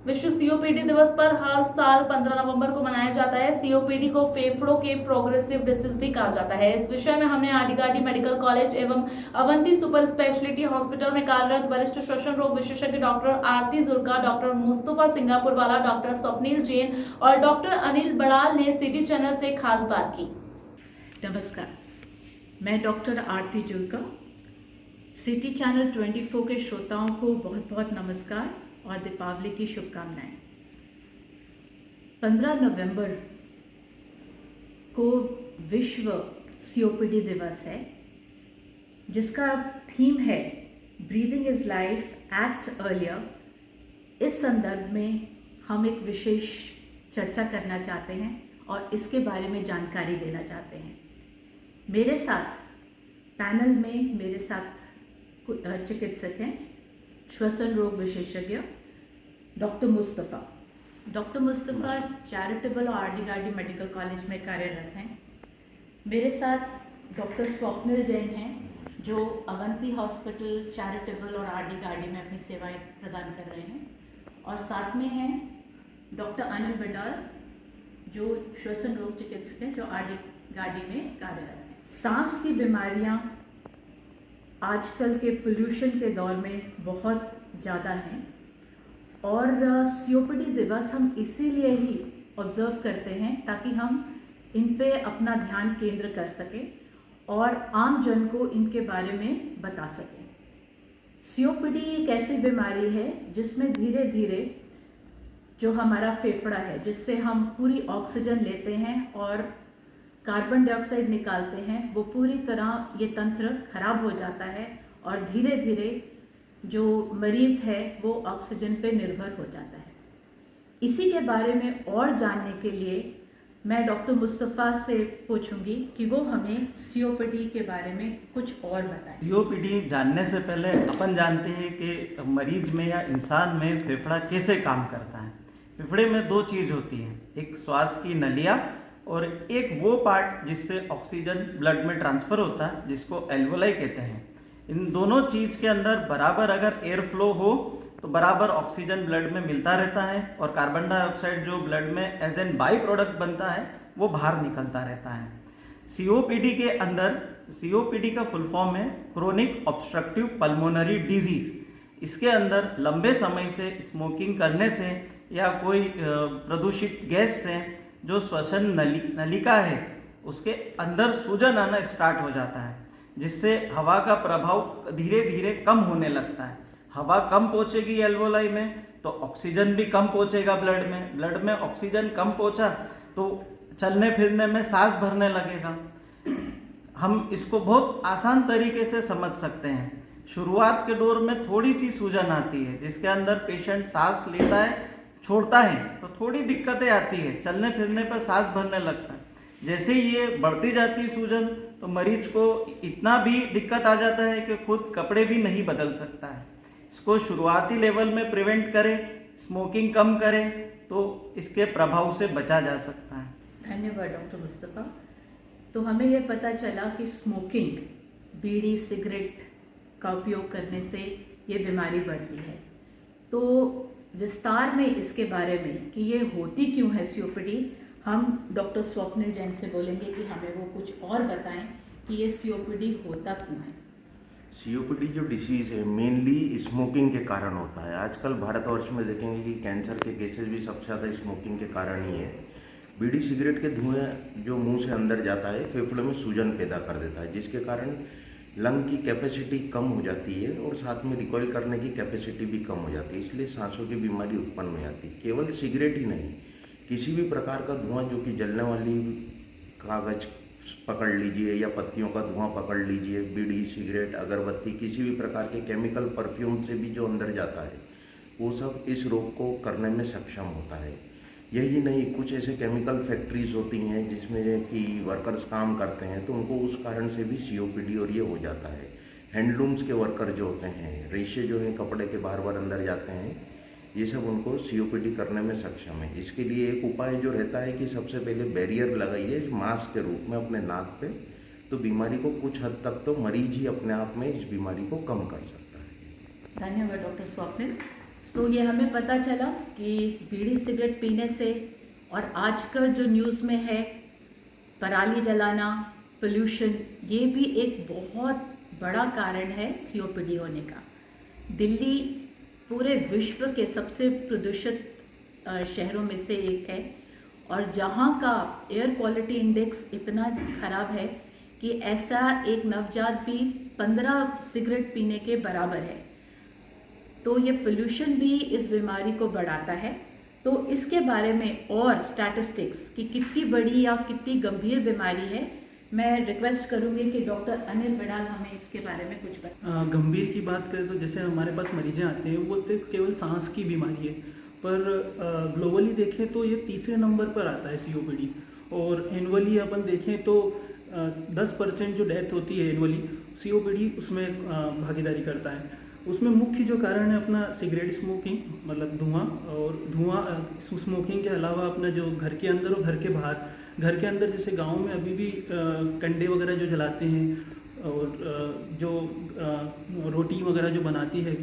विश्व सीओपीडी दिवस पर हर साल 15 नवंबर को मनाया जाता है। सीओपीडी को फेफड़ों के प्रोग्रेसिव डिसीज भी कहा जाता है। इस विषय में हमने आदिगाडी मेडिकल कॉलेज एवं अवंती सुपर स्पेशलिटी हॉस्पिटल में कार्यरत वरिष्ठ श्वसन रोग विशेषज्ञ डॉक्टर आरती जुल्का, डॉक्टर मुस्तफा सिंगापुर वाला, डॉक्टर स्वप्निल जैन और डॉक्टर अनिल बड़ाल ने सिटी चैनल से खास बात की। नमस्कार, मैं डॉक्टर आरती जुल्का। सिटी चैनल 24 के श्रोताओं को बहुत बहुत नमस्कार और दीपावली की शुभकामनाएं। 15 नवंबर को विश्व सीओपीडी दिवस है, जिसका थीम है breathing is life, act earlier. इस संदर्भ में हम एक विशेष चर्चा करना चाहते हैं और इसके बारे में जानकारी देना चाहते हैं। मेरे साथ पैनल में मेरे साथ चिकित्सक हैं, श्वसन रोग विशेषज्ञ doctor Mustafa. Doctor Mustafa charitable और आदिगाडी मेडिकल कॉलेज में कार्यरत हैं। मेरे साथ डॉक्टर स्वप्निल जैन हैं, जो अवंती हॉस्पिटल चैरिटेबल और आदिगाडी में अपनी सेवाएं प्रदान कर रहे हैं, और साथ में हैं डॉक्टर अनिल बड़ाल, जो श्वसन रोग चिकित्सक हैं, जो आदिगाडी में कार्यरत हैं। सांस की बीमारियां आजकल के पोल्यूशन के दौर में बहुत ज़्यादा हैं, और सीओपीडी दिवस हम इसीलिए ही ऑब्ज़र्व करते हैं ताकि हम इन पे अपना ध्यान केंद्र कर सकें और आम जन को इनके बारे में बता सकें। सीओपीडी एक ऐसी बीमारी है जिसमें धीरे धीरे जो हमारा फेफड़ा है, जिससे हम पूरी ऑक्सीजन लेते हैं और कार्बन डाइऑक्साइड निकालते हैं, वो पूरी तरह ये तंत्र खराब हो जाता है और धीरे धीरे जो मरीज़ है वो ऑक्सीजन पे निर्भर हो जाता है। इसी के बारे में और जानने के लिए मैं डॉक्टर मुस्तफ़ा से पूछूंगी कि वो हमें सीओपीडी के बारे में कुछ और बताएं। सीओपीडी जानने से पहले अपन जानते हैं कि मरीज में या इंसान में फेफड़ा कैसे काम करता है। फेफड़े में दो चीज़ होती हैं, एक श्वास की नलियाँ और एक वो पार्ट जिससे ऑक्सीजन ब्लड में ट्रांसफ़र होता है, जिसको एल्वोलाई कहते हैं। इन दोनों चीज़ के अंदर बराबर अगर एयर फ्लो हो तो बराबर ऑक्सीजन ब्लड में मिलता रहता है और कार्बन डाइऑक्साइड जो ब्लड में एज एन बाई प्रोडक्ट बनता है वो बाहर निकलता रहता है। सीओपीडी के अंदर, सीओपीडी का फुल फॉर्म है क्रोनिक ऑब्स्ट्रक्टिव पल्मोनरी डिजीज़। इसके अंदर लंबे समय से स्मोकिंग करने से या कोई प्रदूषित गैस से जो श्वसन नलिका है उसके अंदर सूजन आना स्टार्ट हो जाता है, जिससे हवा का प्रभाव धीरे धीरे कम होने लगता है। हवा कम पहुँचेगी एल्वोलाई में तो ऑक्सीजन भी कम पहुँचेगा ब्लड में। ब्लड में ऑक्सीजन कम पहुँचा तो चलने फिरने में सांस भरने लगेगा। हम इसको बहुत आसान तरीके से समझ सकते हैं। शुरुआत के दौर में थोड़ी सी सूजन आती है, जिसके अंदर पेशेंट सांस लेता है, छोड़ता है तो थोड़ी दिक्कतें आती है, चलने फिरने पर सांस भरने लगता है। जैसे ही ये बढ़ती जाती सूजन तो मरीज को इतना भी दिक्कत आ जाता है कि खुद कपड़े भी नहीं बदल सकता है। इसको शुरुआती लेवल में प्रिवेंट करें, स्मोकिंग कम करें तो इसके प्रभाव से बचा जा सकता है। धन्यवाद डॉक्टर मुस्तफ़ा। तो हमें यह पता चला कि स्मोकिंग, बीड़ी सिगरेट का उपयोग करने से ये बीमारी बढ़ती है। तो विस्तार में इसके बारे में कि ये होती क्यों है सीओपीडी, हम डॉक्टर स्वप्निल जैन से बोलेंगे कि हमें वो कुछ और बताएं कि ये सीओपीडी होता क्यों है। सीओपीडी जो डिसीज़ है मेनली स्मोकिंग के कारण होता है। आजकल भारतवर्ष में देखेंगे कि कैंसर के केसेस भी सबसे ज़्यादा स्मोकिंग के कारण ही है। बीड़ी सिगरेट के धुएं जो मुंह से अंदर जाता है फेफड़े में सूजन पैदा कर देता है, जिसके कारण लंग की कैपेसिटी कम हो जाती है और साथ में रिकॉइल करने की कैपेसिटी भी कम हो जाती है, इसलिए सांसों की बीमारी उत्पन्न हो जाती है। केवल सिगरेट ही नहीं, किसी भी प्रकार का धुआं जो कि जलने वाली कागज़ पकड़ लीजिए या पत्तियों का धुआं पकड़ लीजिए, बीड़ी सिगरेट अगरबत्ती किसी भी प्रकार के केमिकल परफ्यूम से भी जो अंदर जाता है वो सब इस रोग को करने में सक्षम होता है। यही नहीं, कुछ ऐसे केमिकल फैक्ट्रीज होती हैं जिसमें कि वर्कर्स काम करते हैं तो उनको उस कारण से भी सीओपीडी और ये हो जाता है। हैंडलूम्स के वर्कर जो होते हैं, रेशे जो हैं कपड़े के बार बार अंदर जाते हैं, ये सब उनको सीओपीडी करने में सक्षम है। इसके लिए एक उपाय जो रहता है कि सबसे पहले बैरियर लगाइए मास्क के रूप में अपने नाक पे, तो बीमारी को कुछ हद तक तो मरीज ही अपने आप में इस बीमारी को कम कर सकता है। धन्यवाद डॉक्टर स्वप्निल। तो ये हमें पता चला कि बीड़ी सिगरेट पीने से और आजकल जो न्यूज़ में है पराली जलाना, पोल्यूशन, ये भी एक बहुत बड़ा कारण है सीओपीडी होने का। दिल्ली पूरे विश्व के सबसे प्रदूषित शहरों में से एक है और जहाँ का एयर क्वालिटी इंडेक्स इतना ख़राब है कि ऐसा एक नवजात भी 15 सिगरेट पीने के बराबर है। तो ये पोल्यूशन भी इस बीमारी को बढ़ाता है। तो इसके बारे में और स्टैटिस्टिक्स कि कितनी बड़ी या कितनी गंभीर बीमारी है, मैं रिक्वेस्ट करूँगी कि डॉक्टर अनिल बिडाल हमें इसके बारे में कुछ बताएं। गंभीर की बात करें तो जैसे हमारे पास मरीजें आते हैं वो बोलते हैं केवल सांस की बीमारी है, पर ग्लोबली देखें तो ये तीसरे नंबर पर आता है सीओपीडी। और एनुअली अपन देखें तो 10% जो डेथ होती है एनुअली, सीओपीडी उसमें भागीदारी करता है। उसमें मुख्य जो कारण है अपना सिगरेट स्मोकिंग, मतलब धुआं, और धुआं स्मोकिंग के अलावा अपना जो घर के अंदर और घर के बाहर, घर के अंदर जैसे गांव में अभी भी कंडे वगैरह जो जलाते हैं और जो रोटी वगैरह जो बनाती है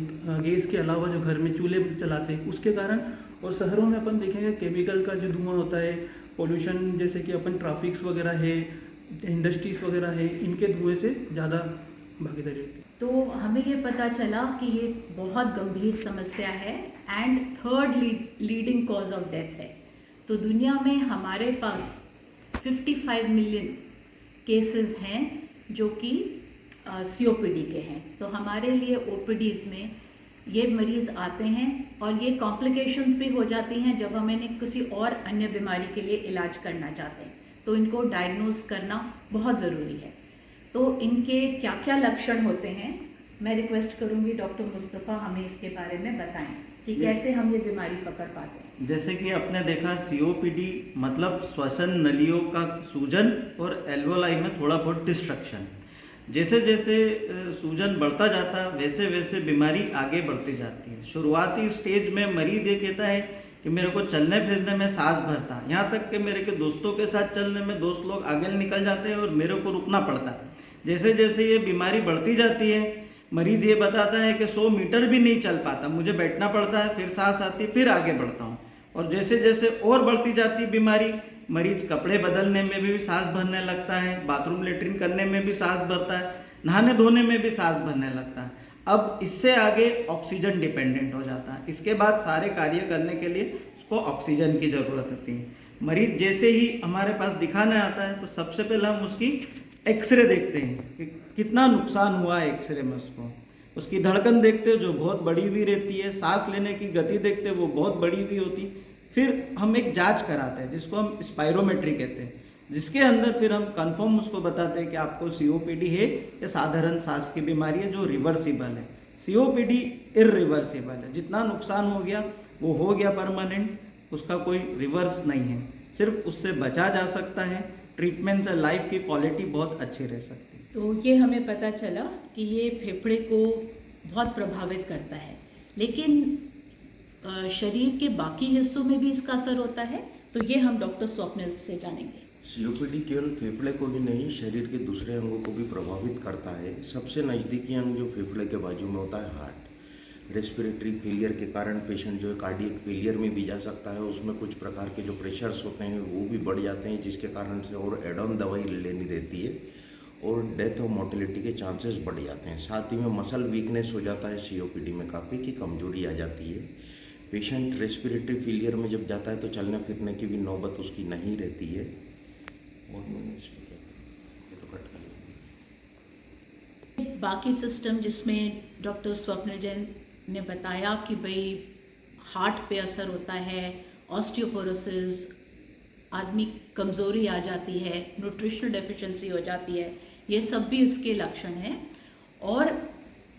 गैस के अलावा जो घर में चूल्हे चलाते हैं उसके कारण। और शहरों में अपन देखेंगे केमिकल का जो धुआं होता है, पोल्यूशन, जैसे कि अपन ट्रैफिक्स वगैरह है, इंडस्ट्रीज़ वगैरह है, इनके धुएँ से ज़्यादा भागीदारी होती है। तो हमें ये पता चला कि ये बहुत गंभीर समस्या है and third leading cause of death है। तो दुनिया में हमारे पास 55 मिलियन केसेस हैं जो कि सीओपीडी के हैं। तो हमारे लिए ओपीडीज़ में ये मरीज़ आते हैं और ये कॉम्प्लिकेशंस भी हो जाती हैं जब हम इन्हें किसी और अन्य बीमारी के लिए इलाज करना चाहते हैं, तो इनको डायग्नोज करना बहुत ज़रूरी है। तो इनके क्या क्या लक्षण होते हैं, मैं रिक्वेस्ट करूंगी डॉक्टर मुस्तफ़ा हमें इसके बारे में बताएं कि कैसे हम ये बीमारी पकड़ पाते हैं। जैसे कि आपने देखा सीओपीडी मतलब श्वसन नलियों का सूजन और एल्वोलाई में थोड़ा बहुत डिस्ट्रक्शन। जैसे जैसे सूजन बढ़ता जाता है वैसे वैसे बीमारी आगे बढ़ती जाती है। शुरुआती स्टेज में मरीज ये कहता है कि मेरे को चलने फिरने में सांस भरता है, यहाँ तक कि मेरे के दोस्तों के साथ चलने में दोस्त लोग आगे निकल जाते हैं और मेरे को रुकना पड़ता है। जैसे जैसे ये बीमारी बढ़ती जाती है मरीज़ ये बताता है कि 100 मीटर भी नहीं चल पाता, मुझे बैठना पड़ता है, फिर सांस आती फिर आगे बढ़ता हूँ। और जैसे जैसे और बढ़ती जाती बीमारी मरीज कपड़े बदलने में भी सांस भरने लगता है, बाथरूम लेटरिन करने में भी सांस भरता है, नहाने धोने में भी सांस भरने लगता है। अब इससे आगे ऑक्सीजन डिपेंडेंट हो जाता है। इसके बाद सारे कार्य करने के लिए उसको ऑक्सीजन की ज़रूरत होती है। मरीज जैसे ही हमारे पास दिखाने आता है तो सबसे पहले हम उसकी एक्सरे देखते हैं कि कितना नुकसान हुआ है एक्सरे में उसकी धड़कन देखते हैं जो बहुत बड़ी हुई रहती है, सांस लेने की गति देखते हैं वो बहुत बड़ी हुई होती। फिर हम एक जांच कराते हैं जिसको हम स्पायरोमेट्री कहते हैं, जिसके अंदर फिर हम कंफर्म उसको बताते हैं कि आपको सीओपीडी है या साधारण सांस की बीमारी है जो रिवर्सिबल है। सीओपीडी इरिवर्सिबल है, जितना नुकसान हो गया वो हो गया परमानेंट, उसका कोई रिवर्स नहीं है, सिर्फ उससे बचा जा सकता है। ट्रीटमेंट से लाइफ की क्वालिटी बहुत अच्छी रह सकती है। तो ये हमें पता चला कि ये फेफड़े को बहुत प्रभावित करता है, लेकिन शरीर के बाकी हिस्सों में भी इसका असर होता है। तो ये हम डॉक्टर स्वप्निल से जानेंगे। सीओपीडी केवल फेफड़े को भी नहीं, शरीर के दूसरे अंगों को भी प्रभावित करता है। सबसे नज़दीकी अंग जो फेफड़े के बाजू में होता है हार्ट, रेस्पिरेटरी फेलियर के कारण पेशेंट जो है कार्डियक फेलियर में भी जा सकता है। उसमें कुछ प्रकार के जो प्रेशर्स होते हैं वो भी बढ़ जाते हैं, जिसके कारण से और एड ऑन दवाई लेनी रहती है और डेथ और मोर्टेलिटी के चांसेस बढ़ जाते हैं। साथ ही में मसल वीकनेस हो जाता है सीओपीडी में, काफ़ी की कमजोरी आ जाती है। पेशेंट रेस्पिरेटरी फेलियर में जब जाता है तो चलने फिरने की भी नौबत उसकी नहीं रहती है। और मैंने इसमें क्या ये तो कट कर लिया। बाकी सिस्टम जिसमें डॉक्टर स्वप्निल जैन ने बताया कि भाई हार्ट पे असर होता है, ऑस्टियोपोरोसिस, आदमी कमज़ोरी आ जाती है, न्यूट्रिशनल डेफिशिएंसी हो जाती है, ये सब भी इसके लक्षण हैं। और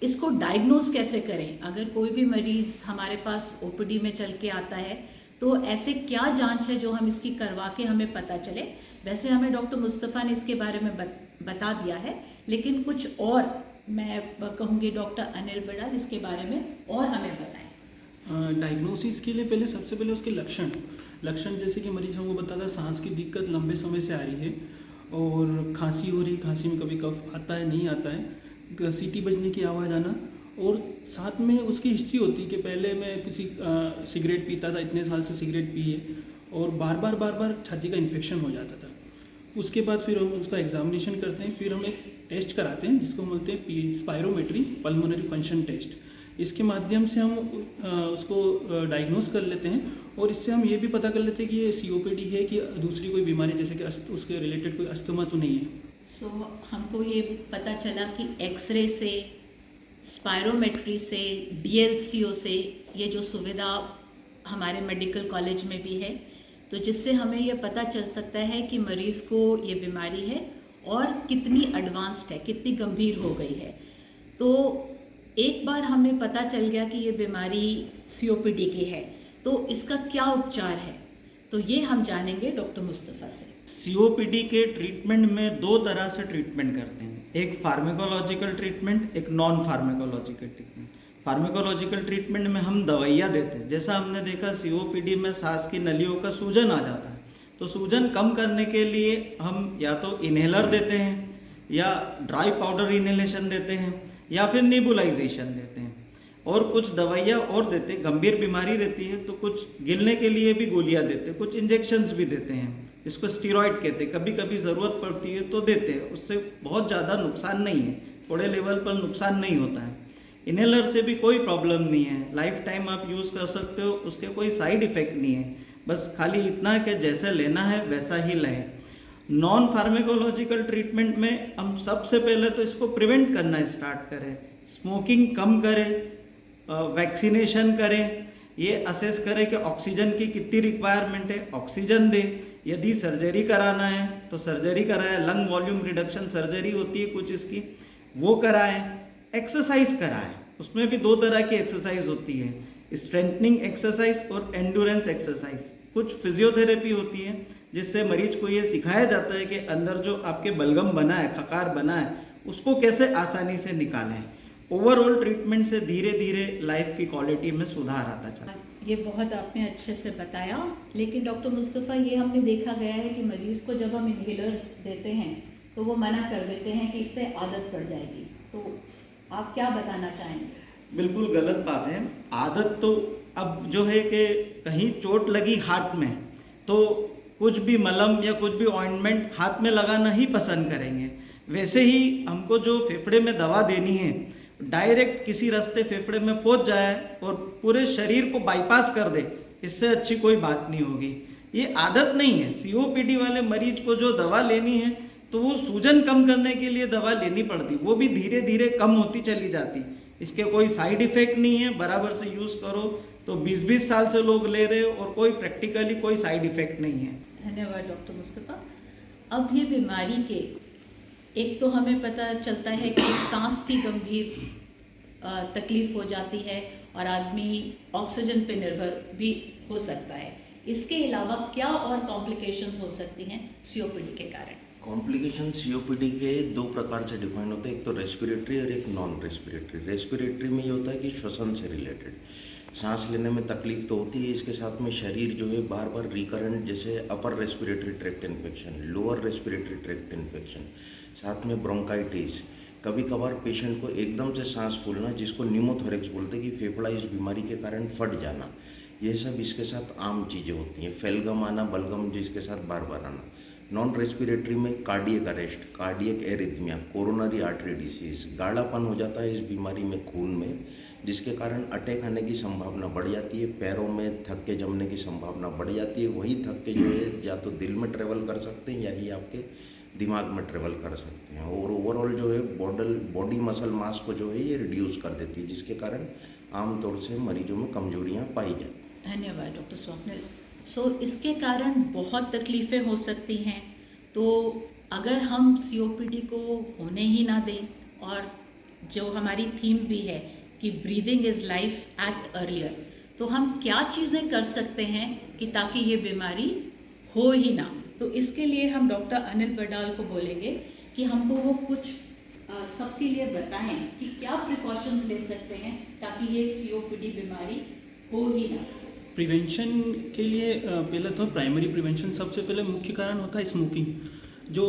इसको डायग्नोज कैसे करें? अगर कोई भी मरीज़ हमारे पास ओपीडी में चल के आता है तो ऐसे क्या जांच है जो हम इसकी करवा के हमें पता चले? वैसे हमें डॉक्टर मुस्तफ़ा ने इसके बारे में बता दिया है, लेकिन कुछ और मैं कहूँगी डॉक्टर अनिल बिडाल इसके बारे में और हमें बताएं। डायग्नोसिस के लिए पहले सबसे पहले उसके लक्षण जैसे कि मरीज हमको बताता है सांस की दिक्कत लंबे समय से आ रही है और खांसी हो रही, खांसी में कभी कफ आता है नहीं आता है, सीटी बजने की आवाज़ आना और साथ में उसकी हिस्ट्री होती है कि पहले मैं किसी सिगरेट पीता था, इतने साल से सिगरेट पिए, और बार बार छाती का इन्फेक्शन हो जाता था। उसके बाद फिर हम उसका एग्जामिनेशन करते हैं, फिर हम एक टेस्ट कराते हैं जिसको बोलते हैं स्पायरोमेट्री पल्मोनरी फंक्शन टेस्ट। इसके माध्यम से हम उसको डायग्नोस कर लेते हैं और इससे हम ये भी पता कर लेते हैं कि ये COPD है कि दूसरी कोई बीमारी जैसे कि उसके रिलेटेड कोई अस्थमा तो नहीं है। सो हमको ये पता चला कि एक्सरे से, स्पायरोमेट्री से, DLCO से ये जो सुविधा हमारे मेडिकल कॉलेज में भी है, तो जिससे हमें ये पता चल सकता है कि मरीज़ को ये बीमारी है और कितनी एडवांस्ड है, कितनी गंभीर हो गई है। तो एक बार हमें पता चल गया कि ये बीमारी COPD की है, तो इसका क्या उपचार है, तो ये हम जानेंगे डॉक्टर मुस्तफ़ा से। COPD के ट्रीटमेंट में दो तरह से ट्रीटमेंट करते हैं, एक फार्माकोलॉजिकल ट्रीटमेंट, एक non pharmacological treatment. Pharmacological treatment में हम दवाइयाँ देते हैं। जैसा हमने देखा COPD में सांस की नलियों का सूजन आ जाता है, तो सूजन कम करने के लिए हम या तो इन्हेलर देते हैं या ड्राई पाउडर इन्हेलेशन देते हैं या फिर नेबुलाइजेशन देते हैं, और कुछ दवाइयाँ और देते हैं। गंभीर बीमारी रहती है तो कुछ गिलने के लिए भी गोलियाँ देते हैं, कुछ इंजेक्शंस भी देते हैं, इसको स्टीरॉयड कहते हैं। कभी कभी ज़रूरत पड़ती है तो देते हैं, उससे बहुत ज़्यादा नुकसान नहीं है, थोड़े लेवल पर नुकसान नहीं होता है। इन्हेलर से भी कोई प्रॉब्लम नहीं है, लाइफ टाइम आप यूज़ कर सकते हो, उसके कोई साइड इफ़ेक्ट नहीं है, बस खाली इतना है कि जैसे लेना है वैसा ही लें। नॉन फार्माकोलॉजिकल ट्रीटमेंट में हम सबसे पहले तो इसको प्रिवेंट करना स्टार्ट करें, स्मोकिंग कम करें, वैक्सीनेशन करें, ये असेस करें कि ऑक्सीजन की कितनी रिक्वायरमेंट है, ऑक्सीजन दे। यदि सर्जरी कराना है तो सर्जरी कराएं, लंग वॉल्यूम रिडक्शन सर्जरी होती है कुछ इसकी, वो कराएं। एक्सरसाइज कराएं, उसमें भी दो तरह की एक्सरसाइज होती है, स्ट्रेंथनिंग एक्सरसाइज और एंडोरेंस एक्सरसाइज। कुछ फिजियोथेरेपी होती है जिससे मरीज को ये सिखाया जाता है कि अंदर जो आपके बलगम बना है, खकार बना है, उसको कैसे आसानी से निकालें। ओवरऑल ट्रीटमेंट से धीरे धीरे लाइफ की क्वालिटी में सुधार आता चला। ये बहुत आपने अच्छे से बताया, लेकिन डॉक्टर मुस्तफ़ा ये हमने देखा गया है कि मरीज़ को जब हम इन्हेलर्स देते हैं तो वो मना कर देते हैं कि इससे आदत पड़ जाएगी, तो आप क्या बताना चाहेंगे? बिल्कुल गलत बात है। आदत तो अब जो है कि कहीं चोट लगी हाथ में तो कुछ भी मलहम या कुछ भी ऑइंटमेंट हाथ में लगाना ही पसंद करेंगे। वैसे ही हमको जो फेफड़े में दवा देनी है, डायरेक्ट किसी रास्ते फेफड़े में पहुंच जाए और पूरे शरीर को बाईपास कर दे, इससे अच्छी कोई बात नहीं होगी। ये आदत नहीं है। COPD वाले मरीज को जो दवा लेनी है तो वो सूजन कम करने के लिए दवा लेनी पड़ती, वो भी धीरे धीरे कम होती चली जाती। इसके कोई साइड इफ़ेक्ट नहीं है, बराबर से यूज़ करो तो 20-20 साल से लोग ले रहे हो और कोई प्रैक्टिकली कोई साइड इफ़ेक्ट नहीं है। धन्यवाद डॉक्टर मुस्तफ़ा। अब ये बीमारी के एक तो हमें पता चलता है कि सांस की गंभीर तकलीफ़ हो जाती है और आदमी ऑक्सीजन पे निर्भर भी हो सकता है। इसके अलावा क्या और कॉम्प्लिकेशंस हो सकती हैं COPD के कारण? कॉम्प्लिकेशन COPD के दो प्रकार से डिफाइन होते हैं, एक तो रेस्पिरेटरी और एक नॉन रेस्पिरेटरी। रेस्पिरेटरी में ये होता है कि श्वसन से रिलेटेड, सांस लेने में तकलीफ तो होती है, इसके साथ में शरीर जो है बार बार रिकरेंट, जैसे upper respiratory tract infection, lower respiratory tract infection, साथ में ब्रोंकाइटिस, कभी कभार पेशेंट को एकदम से सांस फूलना जिसको न्यूमोथोरेक्स बोलते हैं कि फेफड़ा इस बीमारी के कारण फट जाना, ये सब इसके साथ आम चीज़ें होती हैं। फेलगम आना, बलगम जिसके साथ बार बार आना। नॉन रेस्पिरेटरी में cardiac arrest, cardiac arrhythmia, coronary artery disease, गाढ़ापन हो जाता है इस बीमारी में खून में, जिसके कारण अटैक आने की संभावना बढ़ जाती है, पैरों में थक्के जमने की संभावना बढ़ जाती है। वही थक्के जो है या तो दिल में ट्रेवल कर सकते हैं या ही आपके दिमाग में ट्रेवल कर सकते हैं, और ओवरऑल जो है बॉडी मसल मास को जो है ये रिड्यूस कर देती है, जिसके कारण आमतौर से मरीजों में कमजोरियाँ पाई जाती हैं। धन्यवाद डॉक्टर स्वप्निल। इसके कारण बहुत तकलीफ़ें हो सकती हैं, तो अगर हम COPD को होने ही ना दें, और जो हमारी थीम भी है कि breathing is life, act earlier, तो हम क्या चीज़ें कर सकते हैं कि ताकि ये बीमारी हो ही ना। तो इसके लिए हम डॉक्टर अनिल बडाल को बोलेंगे कि हमको वो कुछ सबके लिए बताएं कि क्या प्रिकॉशंस ले सकते हैं ताकि ये COPD बीमारी हो ही ना। प्रिवेंशन के लिए पहले तो प्राइमरी प्रिवेंशन, सबसे पहले मुख्य कारण होता है स्मोकिंग, जो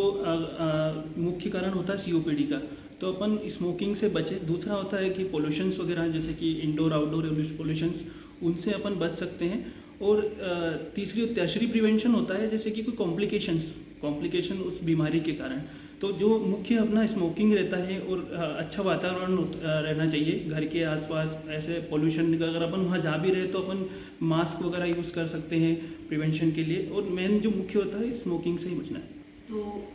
मुख्य कारण होता है COPD का। तो अपन स्मोकिंग से बचे। दूसरा होता है कि पोल्यूशंस वगैरह जैसे कि इंडोर आउटडोर पोल्यूशंस, उनसे अपन बच सकते हैं। और tertiary प्रिवेंशन होता है जैसे कि कोई कॉम्प्लिकेशन उस बीमारी के कारण। तो जो मुख्य अपना स्मोकिंग रहता है और अच्छा वातावरण रहना चाहिए घर के आसपास। ऐसे पोल्यूशन का अगर अपन वहाँ जा भी रहे तो अपन मास्क वगैरह यूज़ कर सकते हैं प्रिवेंशन के लिए। और मेन जो मुख्य होता है स्मोकिंग से ही बचना है। तो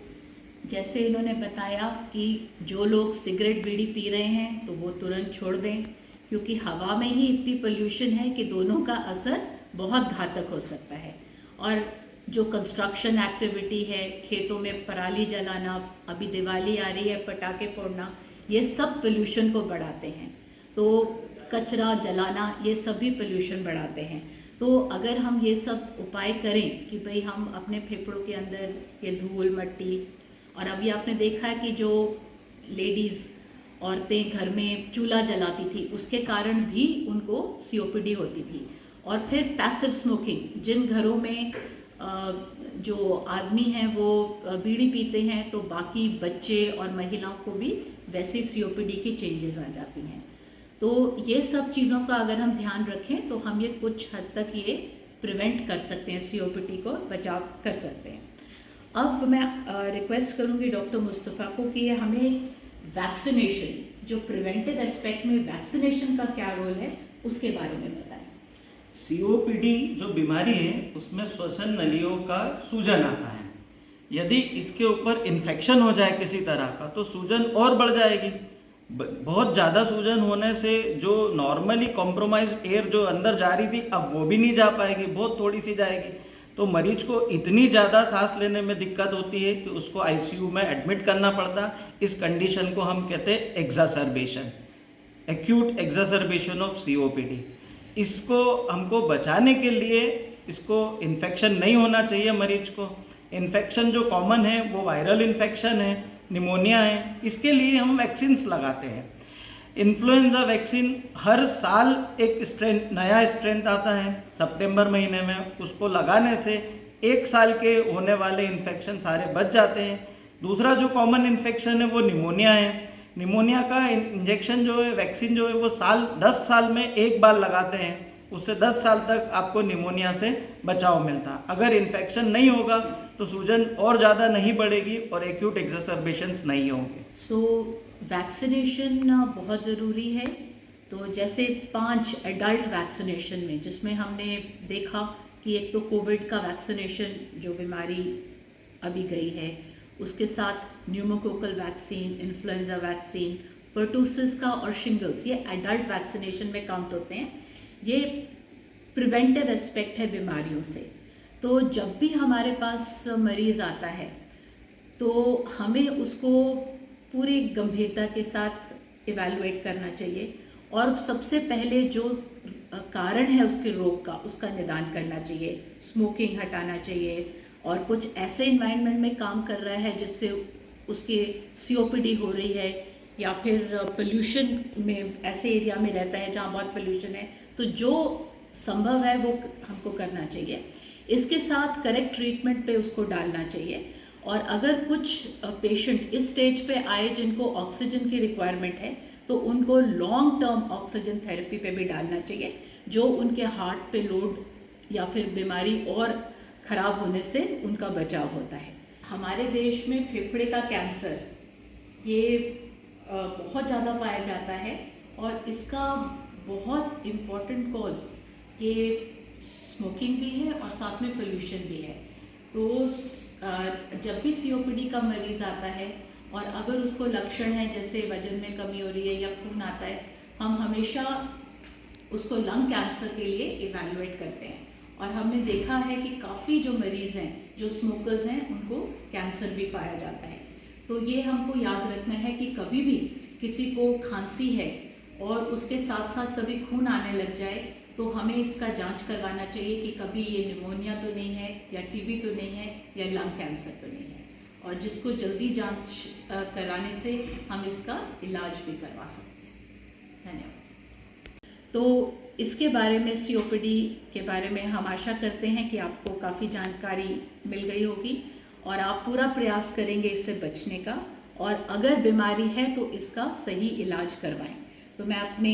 जैसे इन्होंने बताया कि जो लोग सिगरेट बीड़ी पी रहे हैं तो वो तुरंत छोड़ दें, क्योंकि हवा में ही इतनी पोल्यूशन है कि दोनों का असर बहुत घातक हो सकता है। और जो कंस्ट्रक्शन एक्टिविटी है, खेतों में पराली जलाना, अभी दिवाली आ रही है, पटाखे फोड़ना, ये सब पोल्यूशन को बढ़ाते हैं। तो कचरा जलाना, ये सभी पोल्यूशन बढ़ाते हैं। तो अगर हम ये सब उपाय करें कि भाई हम अपने फेफड़ों के अंदर ये धूल मट्टी, और अभी आपने देखा है कि जो लेडीज़ औरतें घर में चूल्हा जलाती थी उसके कारण भी उनको COPD होती थी। और फिर पैसिव स्मोकिंग, जिन घरों में जो आदमी हैं वो बीड़ी पीते हैं तो बाकी बच्चे और महिलाओं को भी वैसे COPD की चेंजेस आ जाती हैं। तो ये सब चीज़ों का अगर हम ध्यान रखें तो हम ये कुछ हद तक ये प्रिवेंट कर सकते हैं, COPD को बचाव कर सकते हैं। अब मैं रिक्वेस्ट करूंगी डॉक्टर मुस्तफ़ा को कि हमें वैक्सीनेशन, जो प्रिवेंटिव एस्पेक्ट में वैक्सीनेशन का क्या रोल है, उसके बारे में बताएं। COPD जो बीमारी है उसमें श्वसन नलियों का सूजन आता है। यदि इसके ऊपर इन्फेक्शन हो जाए किसी तरह का तो सूजन और बढ़ जाएगी। बहुत ज़्यादा सूजन होने से जो नॉर्मली कॉम्प्रोमाइज एयर जो अंदर जा रही थी अब वो भी नहीं जा पाएगी, बहुत थोड़ी सी जाएगी। तो मरीज को इतनी ज़्यादा सांस लेने में दिक्कत होती है कि उसको ICU में एडमिट करना पड़ता। इस कंडीशन को हम कहते हैं एक्सासर्बेशन, एक्यूट एक्सासर्बेशन ऑफ COPD। इसको हमको बचाने के लिए इसको इन्फेक्शन नहीं होना चाहिए मरीज को। इन्फेक्शन जो कॉमन है वो वायरल इन्फेक्शन है, निमोनिया है, इसके लिए हम वैक्सीन्स लगाते हैं। इन्फ्लुएंजा वैक्सीन हर साल एक नया स्ट्रेंथ आता है सितंबर महीने में, उसको लगाने से 1 साल के होने वाले इन्फेक्शन सारे बच जाते हैं। दूसरा जो कॉमन इन्फेक्शन है वो निमोनिया है। निमोनिया का इंजेक्शन जो है, वैक्सीन जो है वो 10 साल में 1 बार लगाते हैं, उससे 10 साल तक आपको निमोनिया से बचाव मिलता है। अगर इन्फेक्शन नहीं होगा तो सूजन और ज़्यादा नहीं बढ़ेगी और एक्यूट एक्सासर्बेशंस नहीं होंगे। सो वैक्सीनेशन बहुत ज़रूरी है। तो जैसे 5 एडल्ट वैक्सीनेशन में, जिसमें हमने देखा कि एक तो कोविड का वैक्सीनेशन जो बीमारी अभी गई है, उसके साथ pneumococcal vaccine, influenza vaccine, pertussis का और शिंगल्स, ये एडल्ट वैक्सीनेशन में काउंट होते हैं। ये प्रिवेंटिव एस्पेक्ट है बीमारियों से। तो जब भी हमारे पास मरीज़ आता है तो हमें उसको पूरी गंभीरता के साथ इवैल्यूएट करना चाहिए और सबसे पहले जो कारण है उसके रोग का, उसका निदान करना चाहिए। स्मोकिंग हटाना चाहिए और कुछ ऐसे इन्वायरमेंट में काम कर रहा है जिससे उसकी COPD हो रही है, या फिर पोल्यूशन में ऐसे एरिया में रहता है जहाँ बहुत पोल्यूशन है, तो जो संभव है वो हमको करना चाहिए। इसके साथ करेक्ट ट्रीटमेंट पे उसको डालना चाहिए। और अगर कुछ पेशेंट इस स्टेज पे आए जिनको ऑक्सीजन की रिक्वायरमेंट है तो उनको लॉन्ग टर्म ऑक्सीजन थेरेपी पे भी डालना चाहिए, जो उनके हार्ट पे लोड या फिर बीमारी और ख़राब होने से उनका बचाव होता है। हमारे देश में फेफड़े का कैंसर ये बहुत ज़्यादा पाया जाता है और इसका बहुत इम्पोर्टेंट कॉज ये स्मोकिंग भी है और साथ में पोल्यूशन भी है। तो जब भी COPD का मरीज़ आता है और अगर उसको लक्षण है जैसे वजन में कमी हो रही है या खून आता है, हम हमेशा उसको लंग कैंसर के लिए इवैल्यूएट करते हैं। और हमने देखा है कि काफ़ी जो मरीज़ हैं जो स्मोकर्स हैं उनको कैंसर भी पाया जाता है। तो ये हमको याद रखना है कि कभी भी किसी को खांसी है और उसके साथ साथ कभी खून आने लग जाए तो हमें इसका जांच करवाना चाहिए कि कभी ये निमोनिया तो नहीं है या TB तो नहीं है या लंग कैंसर तो नहीं है, और जिसको जल्दी जांच कराने से हम इसका इलाज भी करवा सकते हैं। धन्यवाद। तो इसके बारे में COPD के बारे में हम आशा करते हैं कि आपको काफ़ी जानकारी मिल गई होगी और आप पूरा प्रयास करेंगे इससे बचने का और अगर बीमारी है तो इसका सही इलाज करवाएं। तो मैं अपने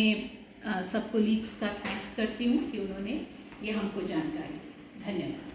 सब कोलीग्स का थैंक्स करती हूँ कि उन्होंने ये हमको जानकारी। धन्यवाद।